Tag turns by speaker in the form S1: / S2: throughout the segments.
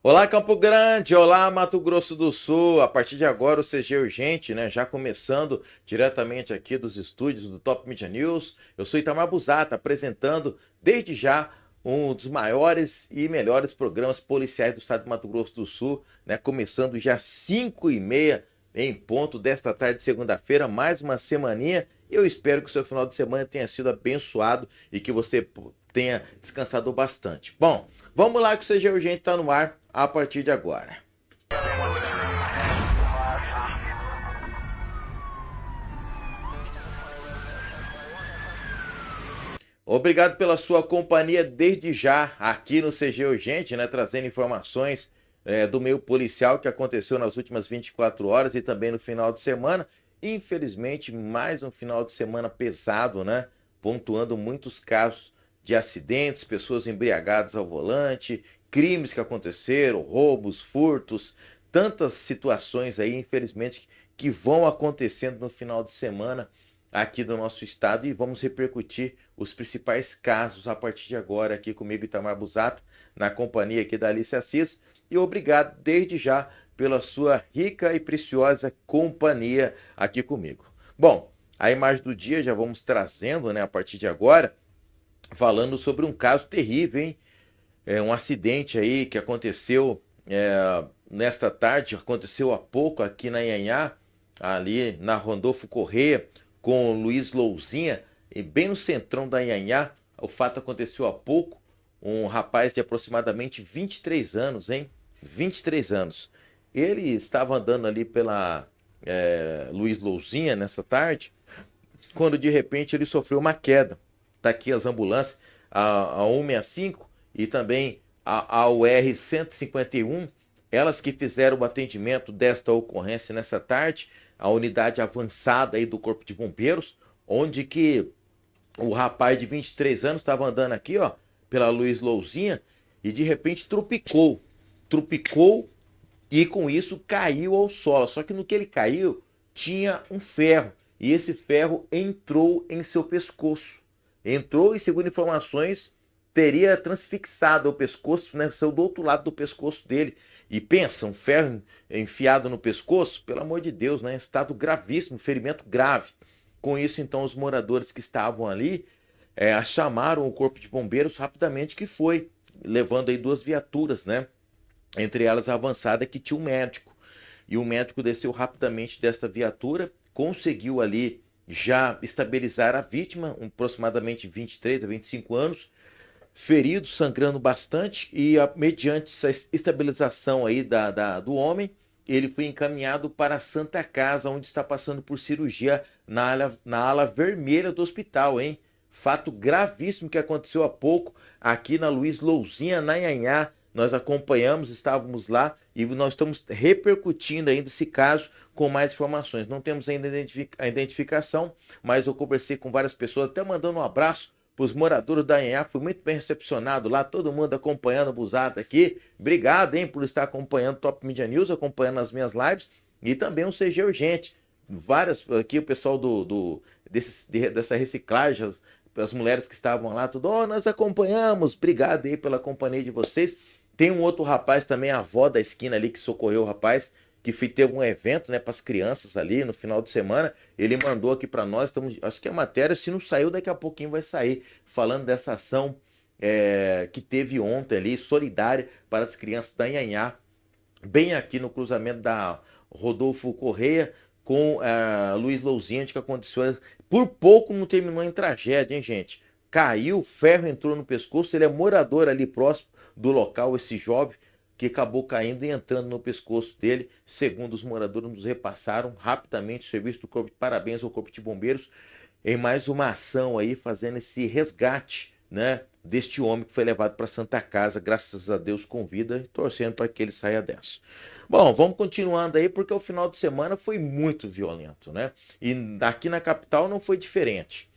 S1: Olá, Campo Grande! Olá, Mato Grosso do Sul! A partir de agora, o CG Urgente, né? Já começando diretamente aqui dos estúdios do Top Media News. Eu sou Itamar Busata, apresentando desde já um dos maiores e melhores programas policiais do estado de Mato Grosso do Sul, né? Começando já às 5h30 em ponto desta tarde de segunda-feira, mais uma semaninha. Eu espero que o seu final de semana tenha sido abençoado e que você tenha descansado bastante. Bom, vamos lá que o CG Urgente está no ar a partir de agora. Obrigado pela sua companhia desde já aqui no CG Urgente, né, trazendo informações do meio policial que aconteceu nas últimas 24 horas e também no final de semana. Infelizmente, mais um final de semana pesado, né? Pontuando muitos casos de acidentes, pessoas embriagadas ao volante, crimes que aconteceram, roubos, furtos, tantas situações aí, infelizmente, que vão acontecendo no final de semana aqui do nosso estado e vamos repercutir os principais casos a partir de agora aqui comigo, Itamar Busata, na companhia aqui da Alice Assis. E obrigado desde já pela sua rica e preciosa companhia aqui comigo. Bom, a imagem do dia já vamos trazendo, né, a partir de agora, falando sobre um caso terrível, hein? Um acidente aí que aconteceu nesta tarde, aconteceu há pouco aqui na Ianhá, ali na Rondolfo Corrêa, com o Luiz Louzinha, e bem no centrão da Ianhá. O fato aconteceu há pouco, um rapaz de aproximadamente 23 anos, hein? 23 anos. Ele estava andando ali pela Luiz Louzinha nessa tarde, quando de repente ele sofreu uma queda. Está aqui as ambulâncias, a 165 e também a UR 151, elas que fizeram o atendimento desta ocorrência nessa tarde, a unidade avançada aí do Corpo de Bombeiros, onde que o rapaz de 23 anos estava andando aqui, ó, pela Luiz Louzinha e de repente trupicou e com isso caiu ao solo. Só que no que ele caiu tinha um ferro e esse ferro entrou em seu pescoço. Entrou e, segundo informações, teria transfixado o pescoço, né? Saiu do outro lado do pescoço dele. E pensa, um ferro enfiado no pescoço, pelo amor de Deus, né? Estado gravíssimo, ferimento grave. Com isso, então, os moradores que estavam ali chamaram o corpo de bombeiros rapidamente, que foi, levando aí duas viaturas, né? Entre elas a avançada, que tinha um médico. E o médico desceu rapidamente desta viatura, conseguiu ali já estabilizar a vítima, aproximadamente 23 a 25 anos, ferido, sangrando bastante, e mediante essa estabilização aí do homem, ele foi encaminhado para a Santa Casa, onde está passando por cirurgia na ala vermelha do hospital, hein? Fato gravíssimo que aconteceu há pouco aqui na Luiz Louzinha, na Ianhá. Nós acompanhamos, estávamos lá e nós estamos repercutindo ainda esse caso com mais informações. Não temos ainda a identificação, mas eu conversei com várias pessoas, até mandando um abraço para os moradores da Anhá. Fui muito bem recepcionado lá, todo mundo acompanhando o Busata aqui. Obrigado, hein, por estar acompanhando o Top Media News, acompanhando as minhas lives e também um CG Urgente. Várias aqui, o pessoal dessa reciclagem, as mulheres que estavam lá, tudo, oh, nós acompanhamos, obrigado aí pela companhia de vocês. Tem um outro rapaz também, a avó da esquina ali, que socorreu o rapaz, que teve um evento, né, para as crianças ali no final de semana. Ele mandou aqui para nós, acho que a matéria, se não saiu, daqui a pouquinho vai sair, falando dessa ação que teve ontem ali, solidária para as crianças da Inhanhá, bem aqui no cruzamento da Rodolfo Correia com Luiz Louzinha, que aconteceu. Por pouco não terminou em tragédia, hein, gente? Caiu, o ferro entrou no pescoço. Ele é morador ali próximo do local, esse jovem, que acabou caindo e entrando no pescoço dele. Segundo os moradores nos repassaram rapidamente, o serviço do Corpo, parabéns ao Corpo de Bombeiros, em mais uma ação aí, fazendo esse resgate, né, deste homem que foi levado para Santa Casa, graças a Deus com vida, e torcendo para que ele saia dessa. Bom, vamos continuando aí, porque o final de semana foi muito violento, né? E aqui na capital não foi diferente.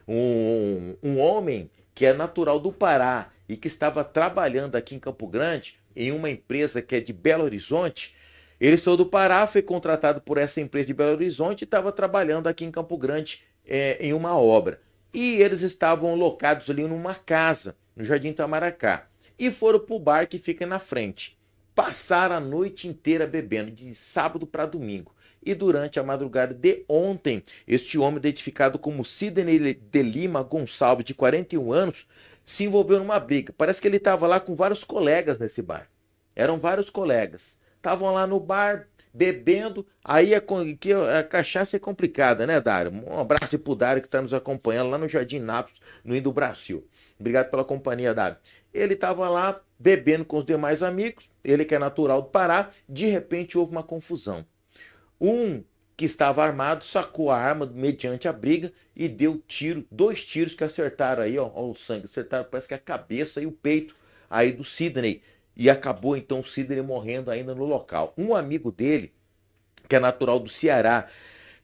S1: Um homem que é natural do Pará e que estava trabalhando aqui em Campo Grande, em uma empresa que é de Belo Horizonte, ele saiu do Pará, foi contratado por essa empresa de Belo Horizonte e estava trabalhando aqui em Campo Grande em uma obra. E eles estavam locados ali numa casa, no Jardim Tamaracá. E foram para o bar que fica na frente. passaram a noite inteira bebendo, de sábado para domingo. E durante a madrugada de ontem, este homem, identificado como Sidney de Lima Gonçalves, de 41 anos, se envolveu numa briga. Parece que ele estava lá com vários colegas nesse bar. Eram vários colegas. Estavam lá no bar, bebendo. Aí a cachaça é complicada, né, Dário? Um abraço pro Dário que está nos acompanhando lá no Jardim Nápoles, no Indo Brasil. Obrigado pela companhia, Dário. Ele estava lá bebendo com os demais amigos, ele que é natural do Pará, de repente houve uma confusão. Um que estava armado sacou a arma mediante a briga e deu tiro, 2 tiros que acertaram aí, ó o sangue, acertaram parece que a cabeça e o peito aí do Sidney. E acabou então o Sidney morrendo ainda no local. Um amigo dele, que é natural do Ceará,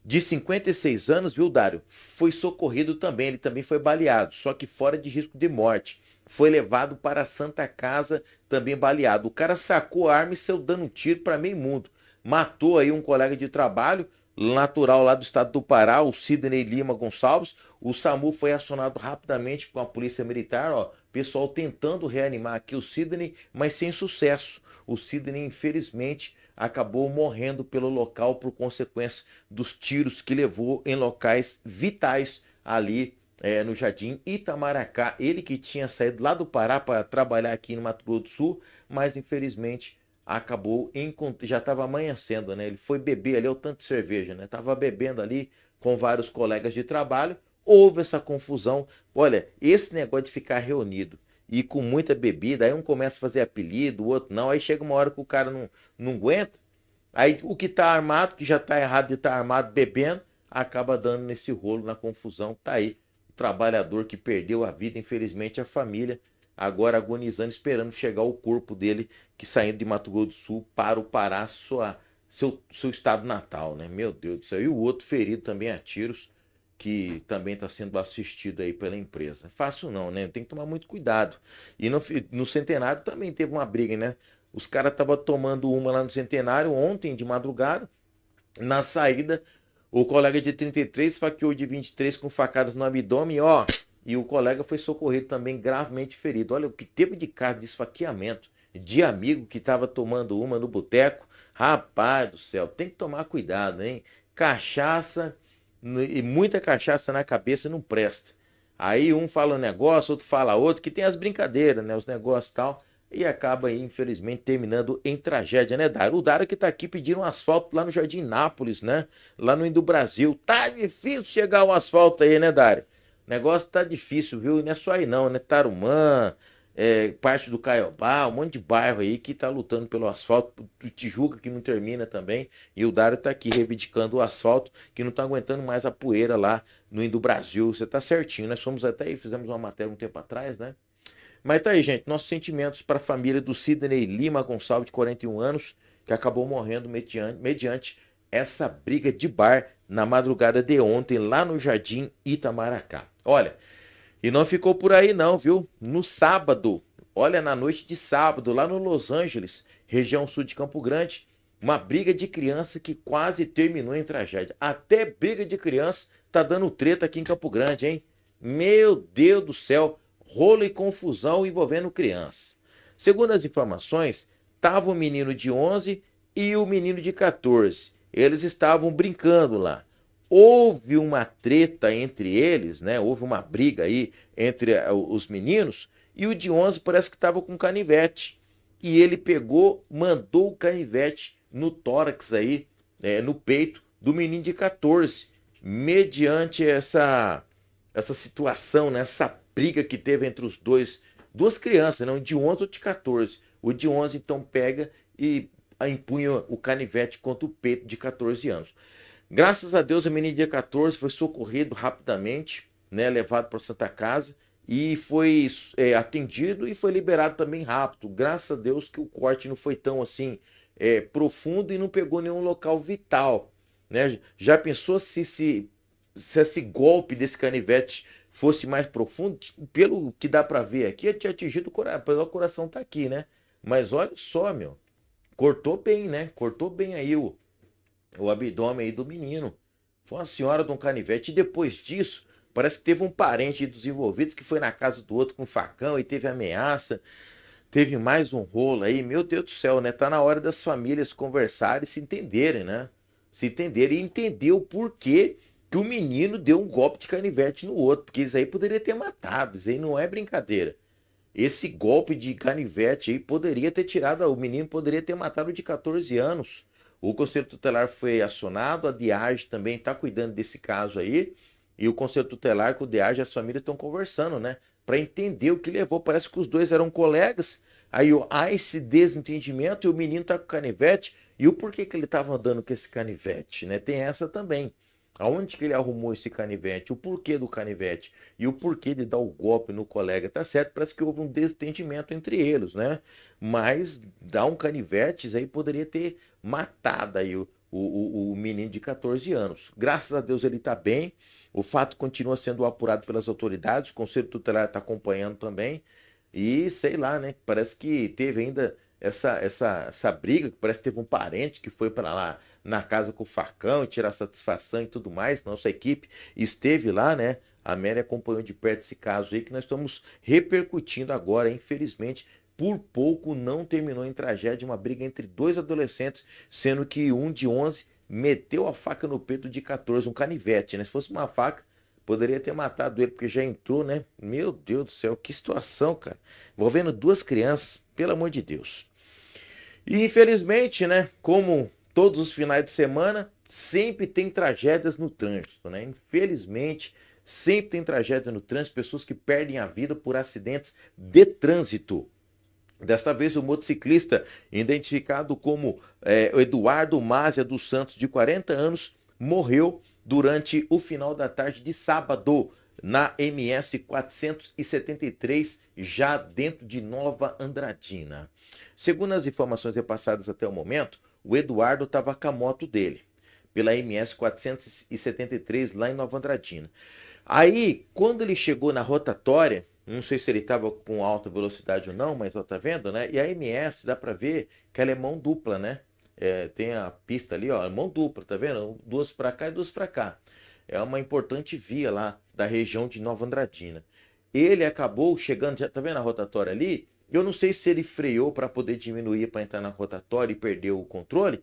S1: de 56 anos, viu, Dário? Foi socorrido também, ele também foi baleado, só que fora de risco de morte. Foi levado para a Santa Casa, também baleado. O cara sacou a arma e saiu dando um tiro para meio mundo. Matou aí um colega de trabalho, natural lá do estado do Pará, o Sidney Lima Gonçalves. O SAMU foi acionado rapidamente com a polícia militar, ó, pessoal tentando reanimar aqui o Sidney, mas sem sucesso. O Sidney, infelizmente, acabou morrendo pelo local por consequência dos tiros que levou em locais vitais ali no Jardim Itamaracá. Ele que tinha saído lá do Pará para trabalhar aqui no Mato Grosso do Sul, mas infelizmente acabou, já estava amanhecendo, né? Ele foi beber ali o tanto de cerveja, né? Estava bebendo ali com vários colegas de trabalho, houve essa confusão. Olha, esse negócio de ficar reunido e com muita bebida, aí um começa a fazer apelido, o outro não, aí chega uma hora que o cara não aguenta, aí o que está armado, que já está errado de estar armado bebendo, acaba dando nesse rolo, na confusão. Tá aí o trabalhador que perdeu a vida, infelizmente a família agora agonizando, esperando chegar o corpo dele, que saindo de Mato Grosso do Sul para o Pará, seu estado natal, né? Meu Deus do céu. E o outro ferido também a tiros, que também está sendo assistido aí pela empresa. Fácil não, né? Tem que tomar muito cuidado. E no Centenário também teve uma briga, né? Os caras estavam tomando uma lá no Centenário ontem, de madrugada. Na saída, o colega de 33 esfaqueou de 23 com facadas no abdômen, ó. E o colega foi socorrido também gravemente ferido. Olha o que teve de caso de esfaqueamento de amigo que estava tomando uma no boteco. Rapaz do céu, tem que tomar cuidado, hein? Cachaça e muita cachaça na cabeça não presta. Aí um fala um negócio, outro fala outro, que tem as brincadeiras, né? Os negócios e tal. E acaba aí, infelizmente, terminando em tragédia, né, Dário? O Dário que tá aqui pedindo um asfalto lá no Jardim Nápoles, né? Lá no Indo Brasil. Tá difícil chegar o asfalto aí, né, Dário? O negócio tá difícil, viu? E não é só aí não, né? Tarumã, parte do Caiobá, um monte de bairro aí que tá lutando pelo asfalto. O Tijuca que não termina também. E o Dário tá aqui reivindicando o asfalto, que não tá aguentando mais a poeira lá no Indo Brasil. Você tá certinho, nós fomos até aí, fizemos uma matéria um tempo atrás, né? Mas tá aí, gente, nossos sentimentos para a família do Sidney Lima Gonçalves, de 41 anos, que acabou morrendo mediante essa briga de bar na madrugada de ontem, lá no Jardim Itamaracá. Olha, e não ficou por aí não, viu? No sábado, olha, na noite de sábado, lá no Los Angeles, região sul de Campo Grande, uma briga de criança que quase terminou em tragédia. Até briga de criança tá dando treta aqui em Campo Grande, hein? Meu Deus do céu! Rolo e confusão envolvendo crianças. Segundo as informações, estava o menino de 11 e o menino de 14. Eles estavam brincando lá. Houve uma treta entre eles, né? Houve uma briga aí entre os meninos, e o de 11 parece que estava com canivete. E ele pegou, mandou o canivete no tórax aí, no peito do menino de 14. Mediante essa situação, né? Essa briga que teve entre os duas crianças, né? Um de 11 e outro de 14. O de 11 então pega e empunha o canivete contra o peito de 14 anos. Graças a Deus, o menino de 14 foi socorrido rapidamente, né? Levado para a Santa Casa e foi atendido e foi liberado também rápido. Graças a Deus que o corte não foi tão assim profundo e não pegou nenhum local vital, né? Já pensou se esse golpe desse canivete fosse mais profundo? Pelo que dá para ver aqui, tinha atingido o coração, o coração tá aqui, né? Mas olha só, meu, cortou bem, né? Cortou bem aí o abdômen aí do menino. Foi uma senhora de um canivete. E depois disso, parece que teve um parente dos envolvidos que foi na casa do outro com facão e teve ameaça. teve mais um rolo aí, meu Deus do céu, né? Tá na hora das famílias conversarem e se entenderem, né? Se entenderem e entender o porquê que o menino deu um golpe de canivete no outro, porque isso aí poderia ter matado, isso aí não é brincadeira. Esse golpe de canivete aí poderia ter tirado, o menino poderia ter matado de 14 anos. O Conselho Tutelar foi acionado, a DIARG também está cuidando desse caso aí, e o Conselho Tutelar com o DIARG e as famílias estão conversando, né? Para entender o que levou. Parece que os dois eram colegas, aí há esse desentendimento e o menino tá com canivete, e o porquê que ele estava andando com esse canivete, né? Tem essa também. Aonde que ele arrumou esse canivete? O porquê do canivete? E o porquê de dar o golpe no colega? Tá certo, parece que houve um desentendimento entre eles, né? Mas dar um canivete, isso aí poderia ter matado aí o menino de 14 anos. Graças a Deus ele está bem. O fato continua sendo apurado pelas autoridades. O Conselho Tutelar está acompanhando também. E sei lá, né? Parece que teve ainda essa briga, que parece que teve um parente que foi para lá na casa com o facão e tirar satisfação e tudo mais. Nossa equipe esteve lá, né? A Mary acompanhou de perto esse caso aí que nós estamos repercutindo agora, infelizmente. Por pouco não terminou em tragédia uma briga entre dois adolescentes, sendo que um de 11 meteu a faca no peito de 14, um canivete, né? Se fosse uma faca, poderia ter matado ele, porque já entrou, né? Meu Deus do céu, que situação, cara. Envolvendo duas crianças, pelo amor de Deus. E infelizmente, né, como todos os finais de semana, sempre tem tragédias no trânsito, né? Infelizmente, sempre tem tragédia no trânsito, pessoas que perdem a vida por acidentes de trânsito. Desta vez, o motociclista, identificado como Eduardo Mazia dos Santos, de 40 anos, morreu durante o final da tarde de sábado, na MS 473, já dentro de Nova Andradina. Segundo as informações repassadas até o momento, o Eduardo estava com a moto dele, pela MS 473, lá em Nova Andradina. Aí, quando ele chegou na rotatória, não sei se ele estava com alta velocidade ou não, mas ó, tá vendo, né? E a MS, dá para ver que ela é mão dupla, né? Tem a pista ali, ó, mão dupla, tá vendo? Duas para cá e duas para cá. É uma importante via lá da região de Nova Andradina. Ele acabou chegando, já tá vendo a rotatória ali? Eu não sei se ele freou para poder diminuir para entrar na rotatória e perdeu o controle,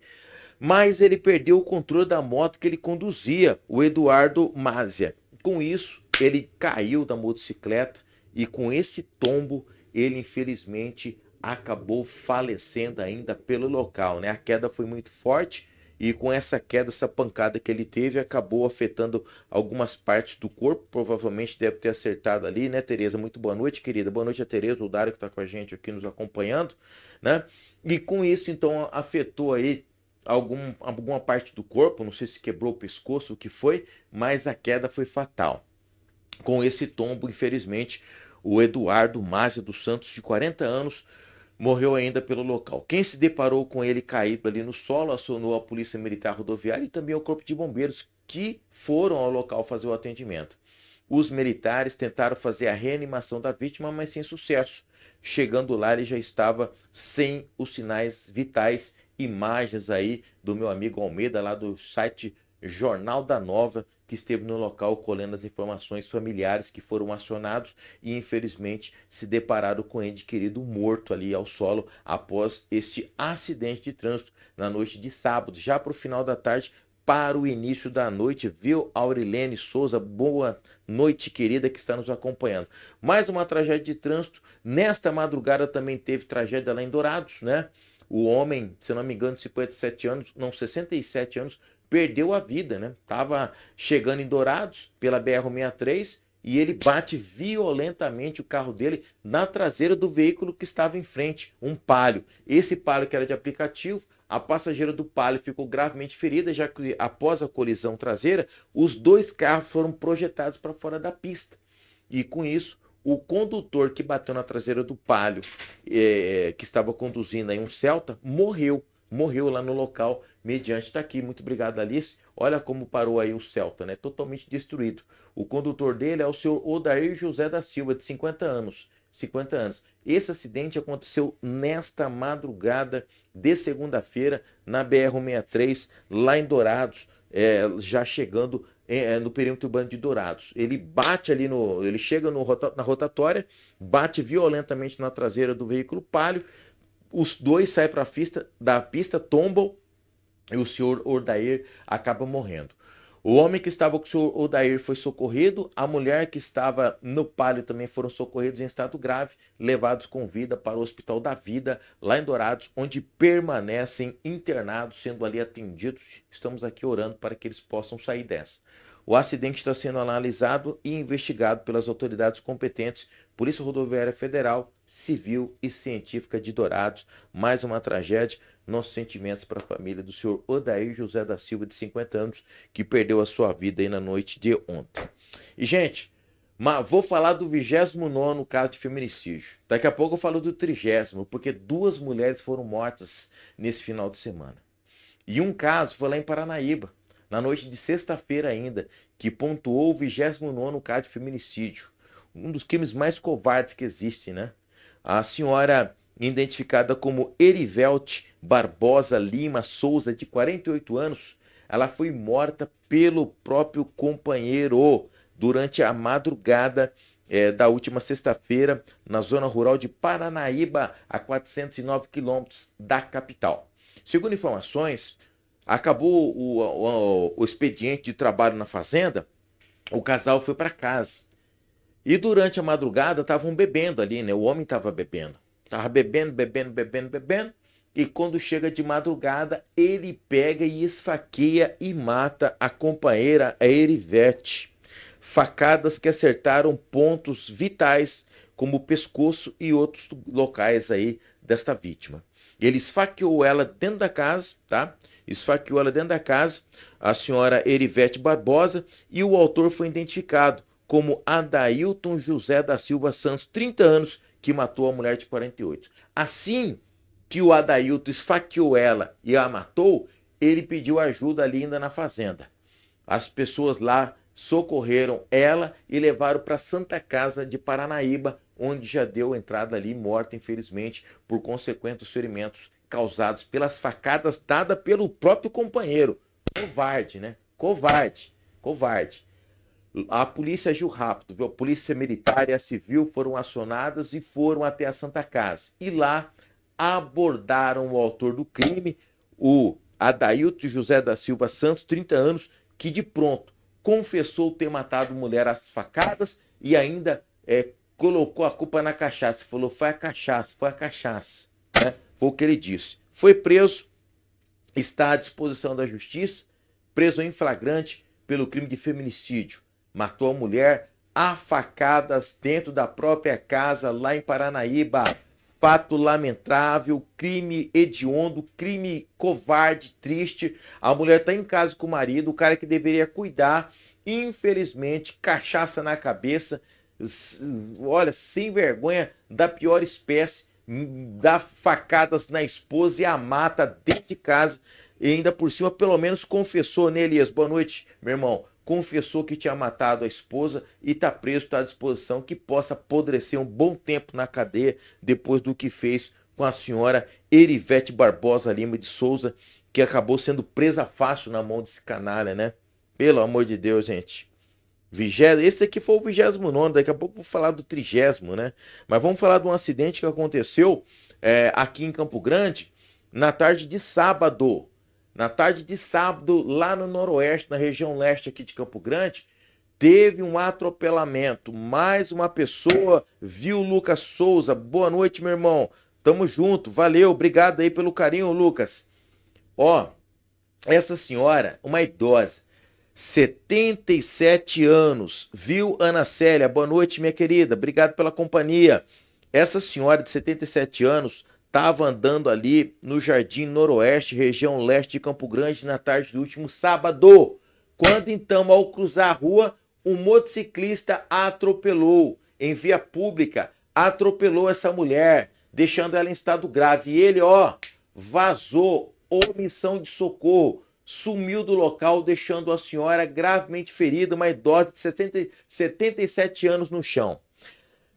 S1: mas ele perdeu o controle da moto que ele conduzia, o Eduardo Mazia. Com isso, ele caiu da motocicleta e com esse tombo, ele infelizmente acabou falecendo ainda pelo local, né? A queda foi muito forte e com essa queda, essa pancada que ele teve, acabou afetando algumas partes do corpo. Provavelmente deve ter acertado ali, né, Tereza? Muito boa noite, querida. Boa noite a Tereza, o Dário que está com a gente aqui nos acompanhando, né? E com isso, então, afetou aí alguma parte do corpo, não sei se quebrou o pescoço, o que foi, mas a queda foi fatal. Com esse tombo, infelizmente, o Eduardo Mazia dos Santos, de 40 anos, morreu ainda pelo local. Quem se deparou com ele caído ali no solo acionou a Polícia Militar Rodoviária e também o Corpo de Bombeiros, que foram ao local fazer o atendimento. Os militares tentaram fazer a reanimação da vítima, mas sem sucesso. Chegando lá, ele já estava sem os sinais vitais. Imagens aí do meu amigo Almeida, lá do site Jornal da Nova, que esteve no local colhendo as informações, familiares que foram acionados e infelizmente se depararam com o ente querido morto ali ao solo após este acidente de trânsito na noite de sábado, já para o final da tarde, para o início da noite, viu? Aurilene Souza, boa noite, querida, que está nos acompanhando. Mais uma tragédia de trânsito. Nesta madrugada também teve tragédia lá em Dourados, né? O homem, se não me engano, 57 anos, não, 67 anos, perdeu a vida, né? Tava chegando em Dourados pela BR-63 e ele bate violentamente o carro dele na traseira do veículo que estava em frente, um Palio. Esse Palio que era de aplicativo, a passageira do Palio ficou gravemente ferida, já que após a colisão traseira, os dois carros foram projetados para fora da pista. E com isso, o condutor que bateu na traseira do Palio, que estava conduzindo aí um Celta, morreu lá no local, mediante, está aqui, muito obrigado, Alice. Olha como parou aí o Celta, né? Totalmente destruído. O condutor dele é o senhor Odair José da Silva, de 50 anos. 50 anos. Esse acidente aconteceu nesta madrugada de segunda-feira, na BR-63, lá em Dourados, já chegando no perímetro urbano de Dourados. Ele bate ali ele chega na rotatória, bate violentamente na traseira do veículo Palio, os dois saem para da pista, tombam e o senhor Odair acaba morrendo. O homem que estava com o senhor Odair foi socorrido, a mulher que estava no Palio também foram socorridos em estado grave, levados com vida para o Hospital da Vida, lá em Dourados, onde permanecem internados, sendo ali atendidos. Estamos aqui orando para que eles possam sair dessa. O acidente está sendo analisado e investigado pelas autoridades competentes, Polícia Rodoviária Federal, Civil e Científica de Dourados. Mais uma tragédia. Nossos sentimentos para a família do senhor Odair José da Silva, de 50 anos, que perdeu a sua vida aí na noite de ontem. E, gente, vou falar do 29º caso de feminicídio. Daqui a pouco eu falo do 30º, porque 2 mulheres foram mortas nesse final de semana. E um caso foi lá em Paranaíba, na noite de sexta-feira ainda, que pontuou o 29º caso de feminicídio. Um dos crimes mais covardes que existe, né? A senhora, identificada como Erivelte Barbosa Lima Souza, de 48 anos, ela foi morta pelo próprio companheiro durante a madrugada da última sexta-feira, na zona rural de Paranaíba, a 409 quilômetros da capital. Segundo informações, acabou o expediente de trabalho na fazenda, o casal foi para casa. E durante a madrugada estavam bebendo ali, né? O homem estava bebendo. Estava bebendo. E quando chega de madrugada, ele pega e esfaqueia e mata a companheira, a Erivelte. Facadas que acertaram pontos vitais, como o pescoço e outros locais aí desta vítima. Ele esfaqueou ela dentro da casa, tá? Esfaqueou ela dentro da casa, a senhora Erivelte Barbosa, e o autor foi identificado como Adailton José da Silva Santos, 30 anos, que matou a mulher de 48. Assim que o Adailton esfaqueou ela e a matou, ele pediu ajuda ali ainda na fazenda. As pessoas lá socorreram ela e levaram para a Santa Casa de Paranaíba, onde já deu entrada ali, morta, infelizmente, por consequentes ferimentos causados pelas facadas dadas pelo próprio companheiro. Covarde, né? Covarde. A polícia agiu rápido, viu? A polícia militar e a civil foram acionadas e foram até a Santa Casa. E lá abordaram o autor do crime, o Adailton José da Silva Santos, 30 anos, que de pronto confessou ter matado mulher às facadas e ainda colocou a culpa na cachaça. Falou, foi a cachaça. Né? Foi o que ele disse. Foi preso, está à disposição da justiça, preso em flagrante pelo crime de feminicídio. Matou a mulher a facadas dentro da própria casa lá em Paranaíba. Fato lamentável, crime hediondo, crime covarde, triste. A mulher está em casa com o marido, o cara que deveria cuidar, infelizmente, cachaça na cabeça, olha, sem vergonha, da pior espécie, dá facadas na esposa e a mata dentro de casa. E ainda por cima, pelo menos confessou, né, Elias? Boa noite, meu irmão. Confessou que tinha matado a esposa e está preso, está à disposição, que possa apodrecer um bom tempo na cadeia depois do que fez com a senhora Erivelte Barbosa Lima de Souza, que acabou sendo presa fácil na mão desse canalha, né? Pelo amor de Deus, gente. Esse aqui foi o 29º, daqui a pouco vou falar do 30º, né? Mas vamos falar de um acidente que aconteceu aqui em Campo Grande na tarde de sábado. Na tarde de sábado, lá no noroeste, na região leste aqui de Campo Grande, teve um atropelamento. Mais uma pessoa viu Lucas Souza. Boa noite, meu irmão. Tamo junto. Valeu, obrigado aí pelo carinho, Lucas. Ó, essa senhora, uma idosa, 77 anos, viu Ana Célia. Boa noite, minha querida. Obrigado pela companhia. Essa senhora de 77 anos estava andando ali no Jardim Noroeste, região leste de Campo Grande, na tarde do último sábado. Quando então, ao cruzar a rua, um motociclista a atropelou em via pública, atropelou essa mulher, deixando ela em estado grave. E ele, vazou, omissão de socorro, sumiu do local, deixando a senhora gravemente ferida, uma idosa de 77 anos no chão.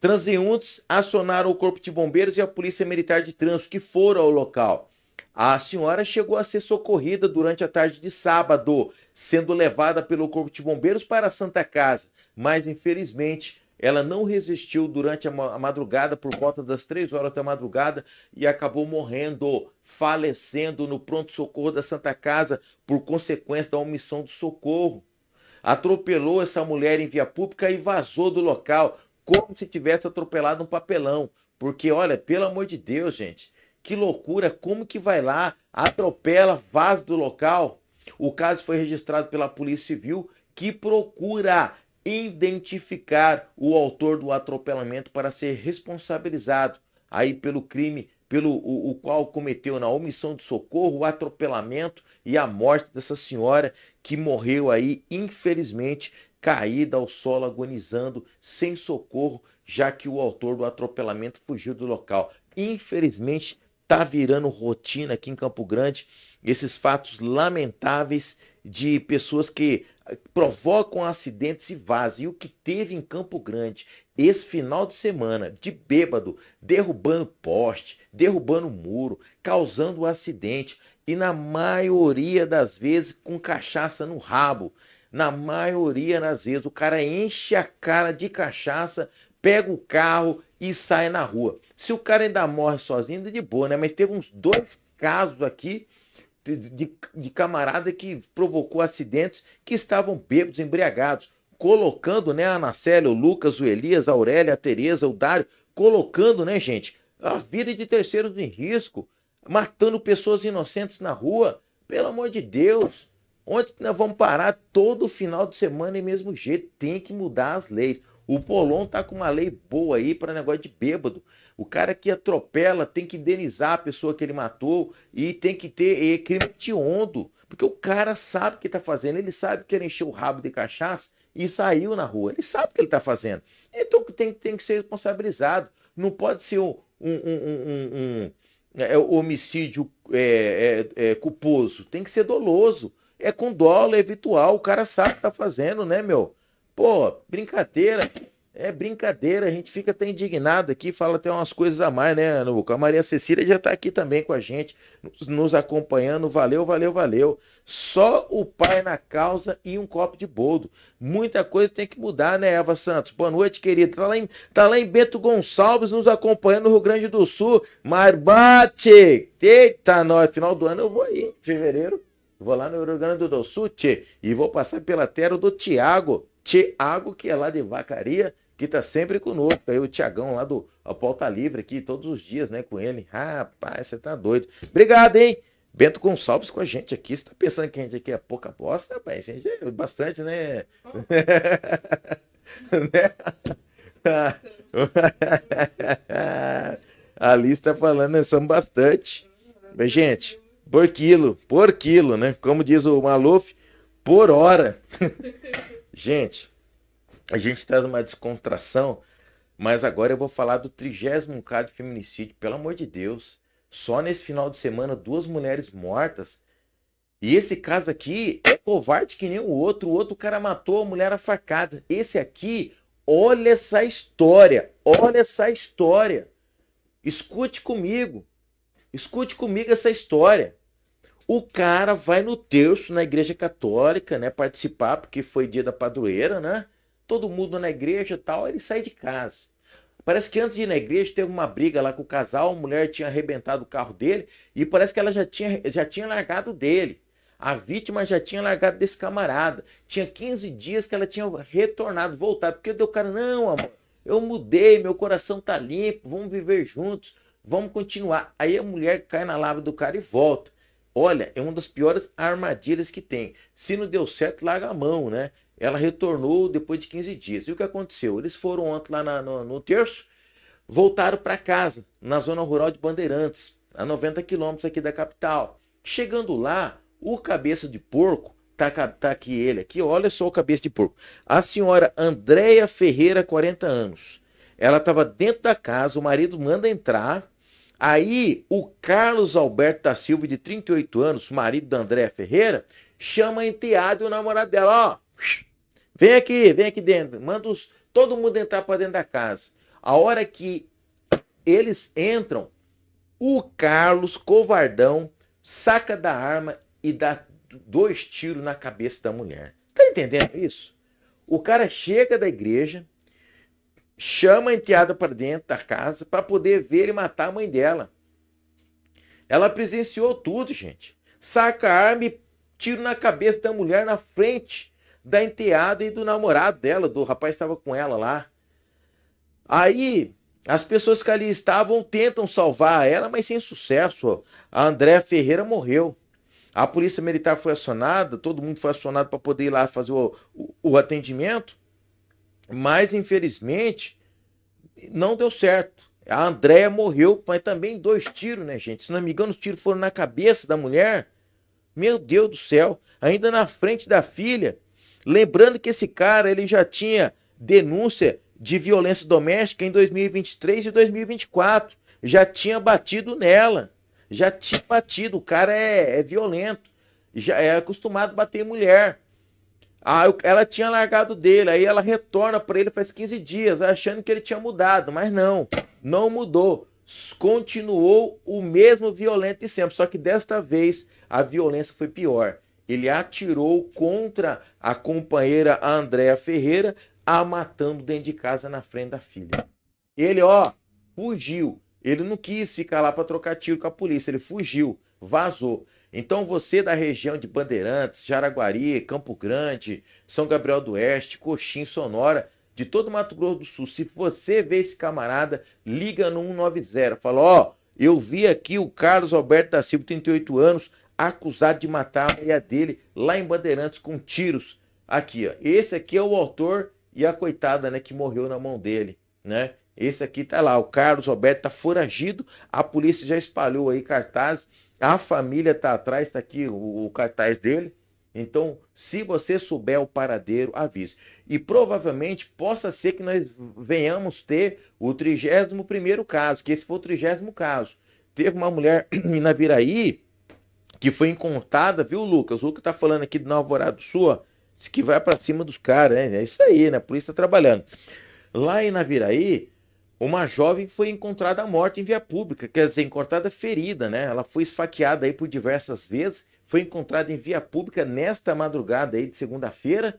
S1: Transeuntes acionaram o Corpo de Bombeiros e a Polícia Militar de Trânsito, que foram ao local. A senhora chegou a ser socorrida durante a tarde de sábado, sendo levada pelo Corpo de Bombeiros para a Santa Casa, mas infelizmente ela não resistiu durante a madrugada, por volta das 3 horas da madrugada, e acabou morrendo, falecendo no pronto-socorro da Santa Casa por consequência da omissão do socorro. Atropelou essa mulher em via pública e vazou do local, como se tivesse atropelado um papelão. Porque, olha, pelo amor de Deus, gente, que loucura, como que vai lá, atropela, vaza do local? O caso foi registrado pela Polícia Civil, que procura identificar o autor do atropelamento para ser responsabilizado aí pelo crime o qual cometeu na omissão de socorro, o atropelamento e a morte dessa senhora que morreu aí, infelizmente, caída ao solo, agonizando, sem socorro, já que o autor do atropelamento fugiu do local. Infelizmente, está virando rotina aqui em Campo Grande esses fatos lamentáveis de pessoas que provocam acidentes e vazam. E o que teve em Campo Grande esse final de semana, de bêbado, derrubando poste, derrubando muro, causando acidente, e na maioria das vezes com cachaça no rabo. Na maioria das vezes o cara enche a cara de cachaça, pega o carro e sai na rua. Se o cara ainda morre sozinho, ainda de boa, né? Mas teve uns 2 casos aqui de camarada que provocou acidentes, que estavam bêbados, embriagados, colocando, né, a Anacélia, o Lucas, o Elias, a Aurélia, a Tereza, o Dário, colocando, né, gente, a vida de terceiros em risco, matando pessoas inocentes na rua. Pelo amor de Deus, onde que nós vamos parar? Todo final de semana é mesmo jeito, tem que mudar as leis. O Polon tá com uma lei boa aí para negócio de bêbado. O cara que atropela tem que indenizar a pessoa que ele matou e tem que ter crime hediondo. Porque o cara sabe o que está fazendo, ele sabe que ele encheu o rabo de cachaça e saiu na rua. Ele sabe o que ele está fazendo. Então tem que ser responsabilizado. Não pode ser um homicídio culposo. Tem que ser doloso. É com dolo, é virtual. O cara sabe o que está fazendo, né, meu? Pô, brincadeira. É brincadeira, a gente fica até indignado aqui, fala até umas coisas a mais, né, Nuca? A Maria Cecília já tá aqui também com a gente, nos acompanhando. Valeu, valeu, valeu. Só o pai na causa e um copo de boldo. Muita coisa tem que mudar, né, Eva Santos? Boa noite, querida. Tá lá em Bento Gonçalves nos acompanhando no Rio Grande do Sul. Mas bate! Eita, nós, final do ano eu vou aí, em fevereiro. Vou lá no Rio Grande do Sul, tchê, e vou passar pela terra do Tiago, que é lá de Vacaria, que tá sempre conosco. Aí o Tiagão lá do Pauta Livre aqui, todos os dias, né, com ele. Rapaz, você tá doido. Obrigado, hein? Bento Gonçalves com a gente aqui. Você tá pensando que a gente aqui é pouca bosta? Rapaz, a gente é bastante, né? A Alice tá falando, nós somos bastante. Mas, gente, por quilo, né? Como diz o Maluf, por hora. Gente, a gente traz uma descontração, mas agora eu vou falar do 30º caso de feminicídio. Pelo amor de Deus, só nesse final de semana 2 mulheres mortas. E esse caso aqui é covarde que nem o outro. O outro cara matou a mulher a facada. Esse aqui, olha essa história. Olha essa história. Escute comigo essa história. O cara vai no terço na igreja católica, né, participar, porque foi dia da padroeira, né? Todo mundo na igreja e tal, ele sai de casa. Parece que antes de ir na igreja teve uma briga lá com o casal, a mulher tinha arrebentado o carro dele e parece que ela já tinha largado dele. A vítima já tinha largado desse camarada. Tinha 15 dias que ela tinha retornado, voltado, porque o cara, não, amor, eu mudei, meu coração tá limpo, vamos viver juntos, vamos continuar. Aí a mulher cai na lava do cara e volta. Olha, é uma das piores armadilhas que tem. Se não deu certo, larga a mão, né? Ela retornou depois de 15 dias. E o que aconteceu? Eles foram ontem lá no terço, voltaram para casa, na zona rural de Bandeirantes, a 90 quilômetros aqui da capital. Chegando lá, o cabeça de porco, tá aqui ele aqui, olha só o cabeça de porco. A senhora Andréia Ferreira, 40 anos. Ela estava dentro da casa, o marido manda entrar. Aí o Carlos Alberto da Silva, de 38 anos, marido da Andréia Ferreira, chama a enteada e o namorado dela, ó, vem aqui dentro, manda todo mundo entrar para dentro da casa. A hora que eles entram, o Carlos, covardão, saca da arma e dá 2 tiros na cabeça da mulher. Tá entendendo isso? O cara chega da igreja, chama a enteada para dentro da casa para poder ver e matar a mãe dela. Ela presenciou tudo, gente. Saca a arma e tiro na cabeça da mulher na frente da enteada e do namorado dela, do rapaz que estava com ela lá. Aí, as pessoas que ali estavam tentam salvar ela, mas sem sucesso. A Andréa Ferreira morreu. A polícia militar foi acionada, todo mundo foi acionado para poder ir lá fazer o atendimento, mas infelizmente não deu certo. A Andréa morreu, mas também 2 tiros, né, gente? Se não me engano, os tiros foram na cabeça da mulher. Meu Deus do céu, ainda na frente da filha. Lembrando que esse cara, ele já tinha denúncia de violência doméstica em 2023 e 2024. Já tinha batido nela. Já tinha batido. O cara é violento. Já é acostumado a bater em mulher. Ela tinha largado dele. Aí ela retorna para ele faz 15 dias, achando que ele tinha mudado. Mas não mudou. Continuou o mesmo violento de sempre. Só que desta vez a violência foi pior. Ele atirou contra a companheira Andréa Ferreira, a matando dentro de casa na frente da filha. Ele, fugiu. Ele não quis ficar lá para trocar tiro com a polícia. Ele fugiu, vazou. Então você da região de Bandeirantes, Jaraguari, Campo Grande, São Gabriel do Oeste, Coxim, Sonora, de todo Mato Grosso do Sul, se você vê esse camarada, liga no 190. Fala, eu vi aqui o Carlos Alberto da Silva, 38 anos, acusado de matar a mulher dele lá em Bandeirantes com tiros. Aqui, esse aqui é o autor e a coitada, né, que morreu na mão dele, né? Esse aqui tá lá, o Carlos Alberto tá foragido, a polícia já espalhou aí cartazes, a família tá atrás, tá aqui o cartaz dele. Então, se você souber o paradeiro, avise. E provavelmente possa ser que nós venhamos ter o 31º caso, que esse foi o 30º caso. Teve uma mulher em Naviraí que foi encontrada, viu, Lucas? O Lucas tá falando aqui do Alvorada do Sul, que vai para cima dos caras, né? É isso aí, né? A polícia tá trabalhando. Lá em Naviraí, uma jovem foi encontrada morta em via pública, quer dizer, encontrada ferida, né? Ela foi esfaqueada aí por diversas vezes, foi encontrada em via pública nesta madrugada aí de segunda-feira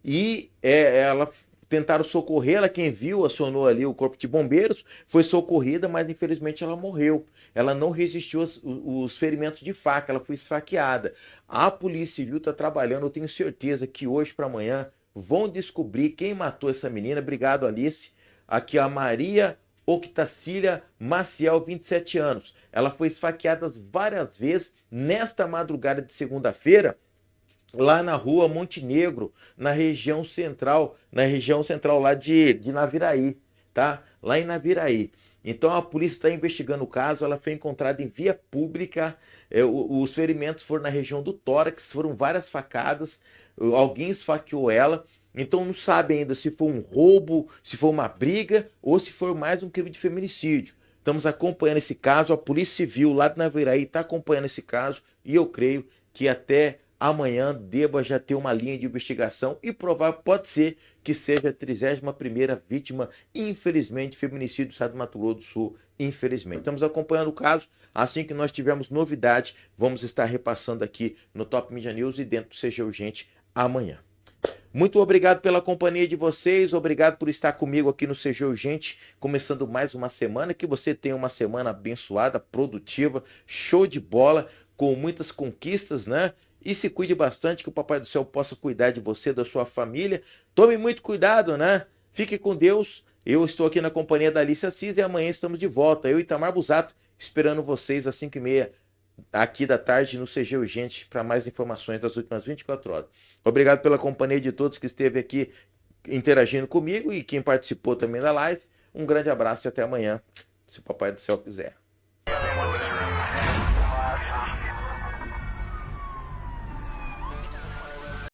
S1: e ela tentaram socorrê-la, quem viu acionou ali o corpo de bombeiros, foi socorrida, mas infelizmente ela morreu. Ela não resistiu os ferimentos de faca, ela foi esfaqueada. A Polícia Civil está trabalhando, eu tenho certeza que hoje para amanhã vão descobrir quem matou essa menina. Obrigado, Alice. Aqui a Maria Octacília Maciel, 27 anos. Ela foi esfaqueada várias vezes nesta madrugada de segunda-feira, lá na rua Montenegro, na região central lá de Naviraí, tá? Lá em Naviraí. Então a polícia está investigando o caso, ela foi encontrada em via pública, os ferimentos foram na região do tórax, foram várias facadas, alguém esfaqueou ela. Então não sabe ainda se foi um roubo, se foi uma briga ou se foi mais um crime de feminicídio. Estamos acompanhando esse caso, a Polícia Civil lá de Naviraí está acompanhando esse caso e eu creio que até amanhã deva já ter uma linha de investigação e provável pode ser que seja a 31ª vítima, infelizmente, feminicídio do estado do Mato Grosso do Sul, infelizmente. Estamos acompanhando o caso, assim que nós tivermos novidade, vamos estar repassando aqui no Top Media News e dentro do CG Urgente amanhã. Muito obrigado pela companhia de vocês, obrigado por estar comigo aqui no CG Urgente, começando mais uma semana, que você tenha uma semana abençoada, produtiva, show de bola, com muitas conquistas, né? E se cuide bastante, que o Papai do Céu possa cuidar de você, da sua família. Tome muito cuidado, né? Fique com Deus. Eu estou aqui na companhia da Alice Assis e amanhã estamos de volta. Eu e Itamar Busato, esperando vocês às 5h30 aqui da tarde no CG Urgente para mais informações das últimas 24 horas. Obrigado pela companhia de todos que esteve aqui interagindo comigo e quem participou também da live. Um grande abraço e até amanhã, se o Papai do Céu quiser.